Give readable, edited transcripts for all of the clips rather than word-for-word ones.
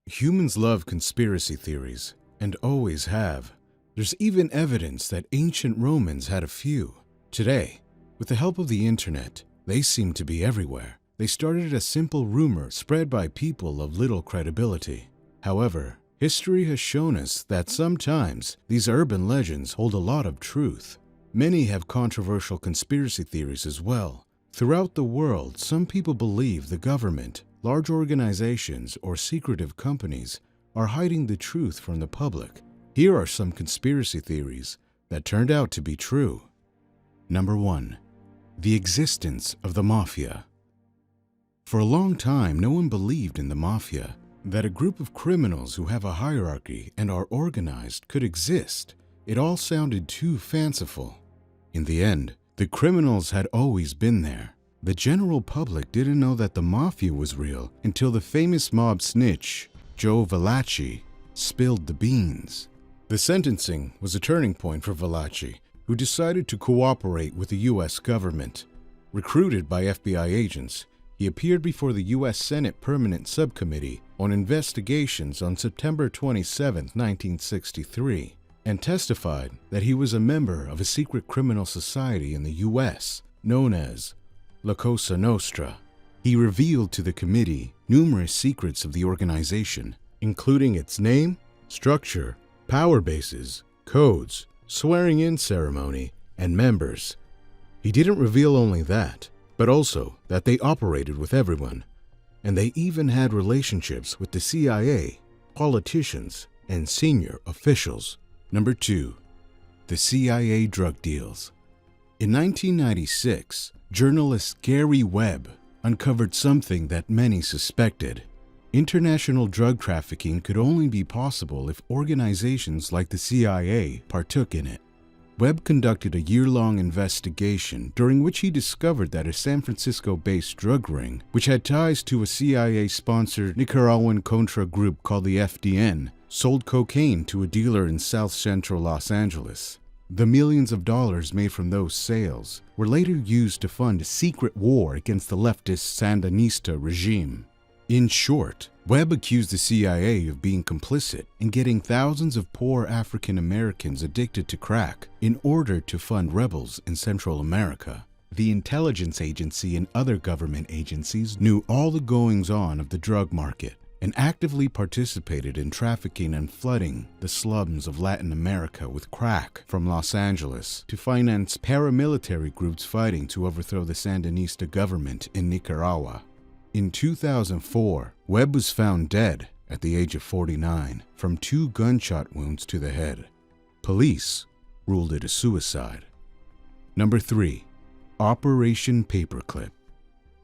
Humans love conspiracy theories, and always have. There's even evidence that ancient Romans had a few. Today, with the help of the internet, they seem to be everywhere. They started as simple rumor spread by people of little credibility. However, history has shown us that sometimes these urban legends hold a lot of truth. Many have controversial conspiracy theories as well. Throughout the world, some people believe the government, large organizations, or secretive companies are hiding the truth from the public. Here are some conspiracy theories that turned out to be true. Number 1. The existence of the Mafia. For a long time, no one believed in the Mafia, that a group of criminals who have a hierarchy and are organized could exist. It all sounded too fanciful. In the end, the criminals had always been there. The general public didn't know that the Mafia was real until the famous mob snitch, Joe Valachi, spilled the beans. The sentencing was a turning point for Valachi, who decided to cooperate with the U.S. government. Recruited by FBI agents, he appeared before the U.S. Senate Permanent Subcommittee on Investigations on September 27, 1963, and testified that he was a member of a secret criminal society in the U.S. known as La Cosa Nostra. He revealed to the committee numerous secrets of the organization, including its name, structure, power bases, codes, swearing-in ceremony, and members. He didn't reveal only that, but also that they operated with everyone, and they even had relationships with the CIA, politicians, and senior officials. Number 2. The CIA drug deals. In 1996, journalist Gary Webb uncovered something that many suspected. International drug trafficking could only be possible if organizations like the CIA partook in it. Webb conducted a year-long investigation during which he discovered that a San Francisco-based drug ring, which had ties to a CIA-sponsored Nicaraguan Contra group called the FDN, sold cocaine to a dealer in south-central Los Angeles. The millions of dollars made from those sales were later used to fund a secret war against the leftist Sandinista regime. In short, Webb accused the CIA of being complicit in getting thousands of poor African Americans addicted to crack in order to fund rebels in Central America. The intelligence agency and other government agencies knew all the goings-on of the drug market and actively participated in trafficking and flooding the slums of Latin America with crack from Los Angeles to finance paramilitary groups fighting to overthrow the Sandinista government in Nicaragua. In 2004, Webb was found dead at the age of 49 from 2 gunshot wounds to the head. Police ruled it a suicide. Number 3. Operation Paperclip.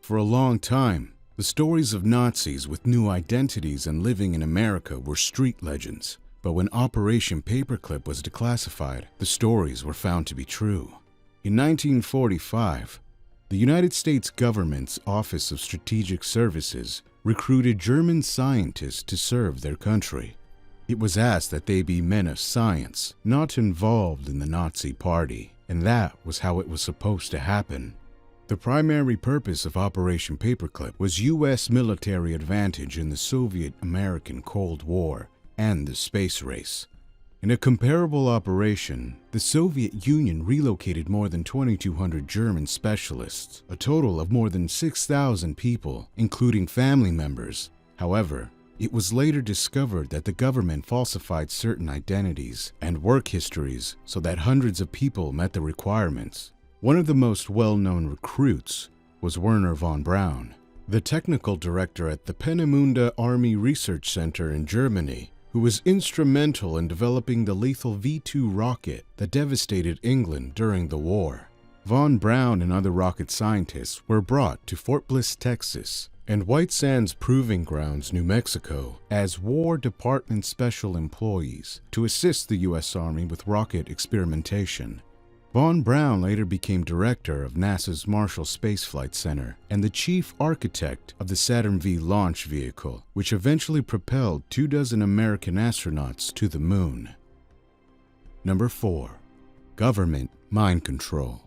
For a long time, the stories of Nazis with new identities and living in America were street legends, but when Operation Paperclip was declassified, the stories were found to be true. In 1945, the United States government's Office of Strategic Services recruited German scientists to serve their country. It was asked that they be men of science, not involved in the Nazi Party, and that was how it was supposed to happen. The primary purpose of Operation Paperclip was U.S. military advantage in the Soviet-American Cold War and the space race. In a comparable operation, the Soviet Union relocated more than 2,200 German specialists, a total of more than 6,000 people, including family members. However, it was later discovered that the government falsified certain identities and work histories so that hundreds of people met the requirements. One of the most well-known recruits was Werner von Braun, the technical director at the Peenemünde Army Research Center in Germany, who was instrumental in developing the lethal V-2 rocket that devastated England during the war. Von Braun and other rocket scientists were brought to Fort Bliss, Texas, and White Sands Proving Grounds, New Mexico, as War Department special employees to assist the U.S. Army with rocket experimentation. Von Braun later became director of NASA's Marshall Space Flight Center and the chief architect of the Saturn V launch vehicle, which eventually propelled 24 American astronauts to the moon. Number 4. Government mind control.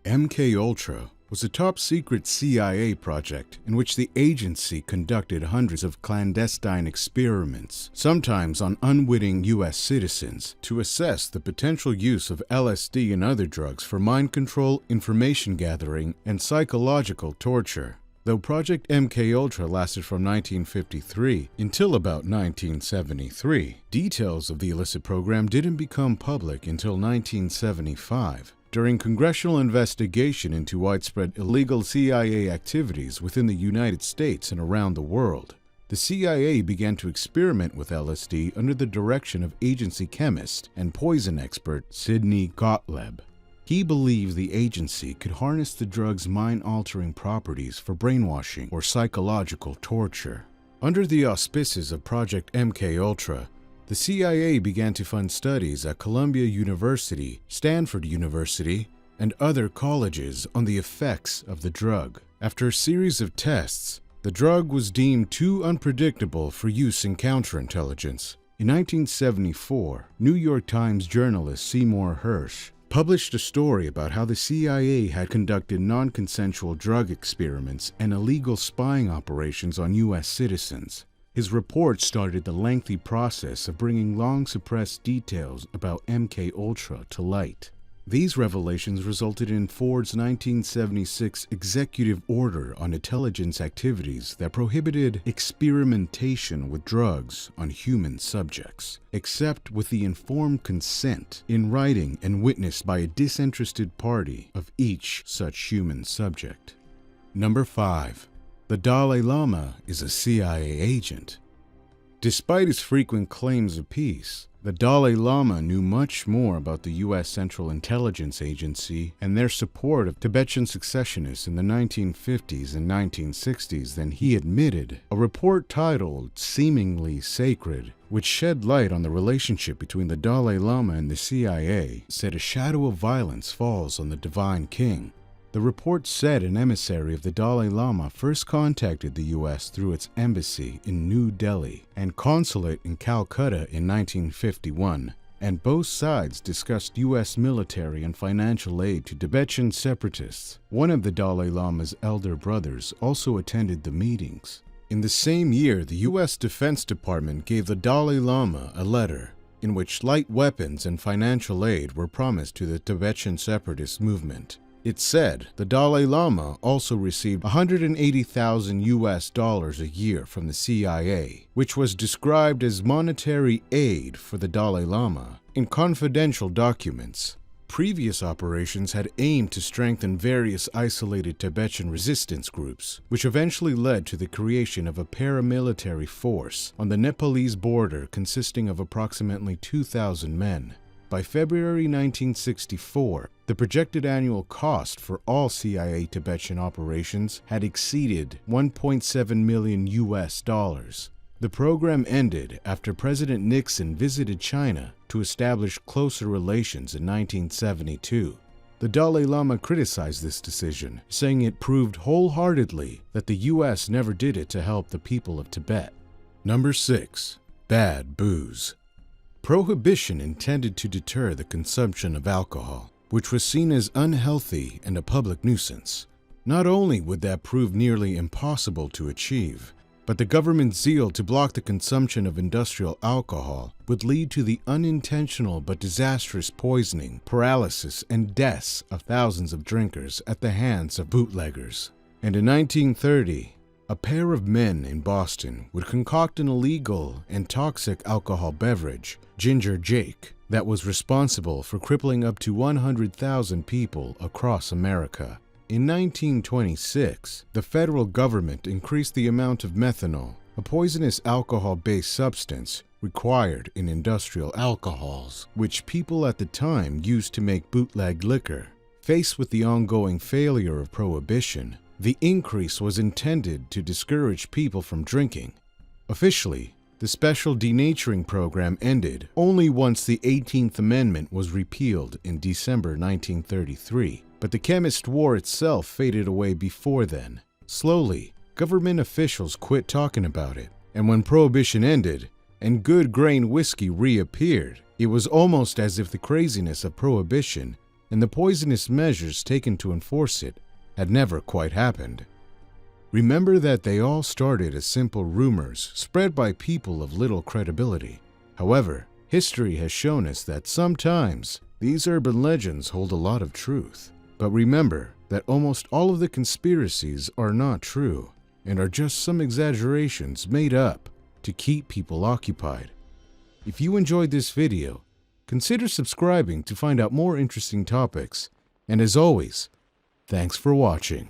MKUltra was a top-secret CIA project in which the agency conducted hundreds of clandestine experiments, sometimes on unwitting U.S. citizens, to assess the potential use of LSD and other drugs for mind control, information gathering, and psychological torture. Though Project MKUltra lasted from 1953 until about 1973, details of the illicit program didn't become public until 1975. During congressional investigation into widespread illegal CIA activities within the United States and around the world, the CIA began to experiment with LSD under the direction of agency chemist and poison expert Sidney Gottlieb. He believed the agency could harness the drug's mind-altering properties for brainwashing or psychological torture. Under the auspices of Project MKUltra, the CIA began to fund studies at Columbia University, Stanford University, and other colleges on the effects of the drug. After a series of tests, the drug was deemed too unpredictable for use in counterintelligence. In 1974, New York Times journalist Seymour Hersh published a story about how the CIA had conducted non-consensual drug experiments and illegal spying operations on U.S. citizens. His report started the lengthy process of bringing long-suppressed details about MKUltra to light. These revelations resulted in Ford's 1976 Executive Order on Intelligence Activities that prohibited experimentation with drugs on human subjects, except with the informed consent in writing and witnessed by a disinterested party of each such human subject. Number 5. The Dalai Lama is a CIA agent. Despite his frequent claims of peace, the Dalai Lama knew much more about the U.S. Central Intelligence Agency and their support of Tibetan secessionists in the 1950s and 1960s than he admitted. A report titled Seemingly Sacred, which shed light on the relationship between the Dalai Lama and the CIA, said a shadow of violence falls on the Divine King. The report said an emissary of the Dalai Lama first contacted the U.S. through its embassy in New Delhi and consulate in Calcutta in 1951, and both sides discussed U.S. military and financial aid to Tibetan separatists. One of the Dalai Lama's elder brothers also attended the meetings. In the same year, the U.S. Defense Department gave the Dalai Lama a letter in which light weapons and financial aid were promised to the Tibetan separatist movement. It said the Dalai Lama also received $180,000 a year from the CIA, which was described as monetary aid for the Dalai Lama in confidential documents. Previous operations had aimed to strengthen various isolated Tibetan resistance groups, which eventually led to the creation of a paramilitary force on the Nepalese border consisting of approximately 2,000 men. By February 1964, the projected annual cost for all CIA Tibetan operations had exceeded $1.7 million. The program ended after President Nixon visited China to establish closer relations in 1972. The Dalai Lama criticized this decision, saying it proved wholeheartedly that the U.S. never did it to help the people of Tibet. Number 6. Bad booze. Prohibition intended to deter the consumption of alcohol, which was seen as unhealthy and a public nuisance. Not only would that prove nearly impossible to achieve, but the government's zeal to block the consumption of industrial alcohol would lead to the unintentional but disastrous poisoning, paralysis, and deaths of thousands of drinkers at the hands of bootleggers. And in 1930, a pair of men in Boston would concoct an illegal and toxic alcohol beverage, Ginger Jake, that was responsible for crippling up to 100,000 people across America. In 1926, the federal government increased the amount of methanol, a poisonous alcohol-based substance required in industrial alcohols, which people at the time used to make bootleg liquor. Faced with the ongoing failure of prohibition, the increase was intended to discourage people from drinking. Officially, the special denaturing program ended only once the 18th Amendment was repealed in December 1933, but the chemist war itself faded away before then. Slowly, government officials quit talking about it, and when Prohibition ended and good grain whiskey reappeared, it was almost as if the craziness of Prohibition and the poisonous measures taken to enforce it had never quite happened. Remember that they all started as simple rumors spread by people of little credibility. However, history has shown us that sometimes these urban legends hold a lot of truth. But remember that almost all of the conspiracies are not true and are just some exaggerations made up to keep people occupied. If you enjoyed this video, consider subscribing to find out more interesting topics. And as always, thanks for watching.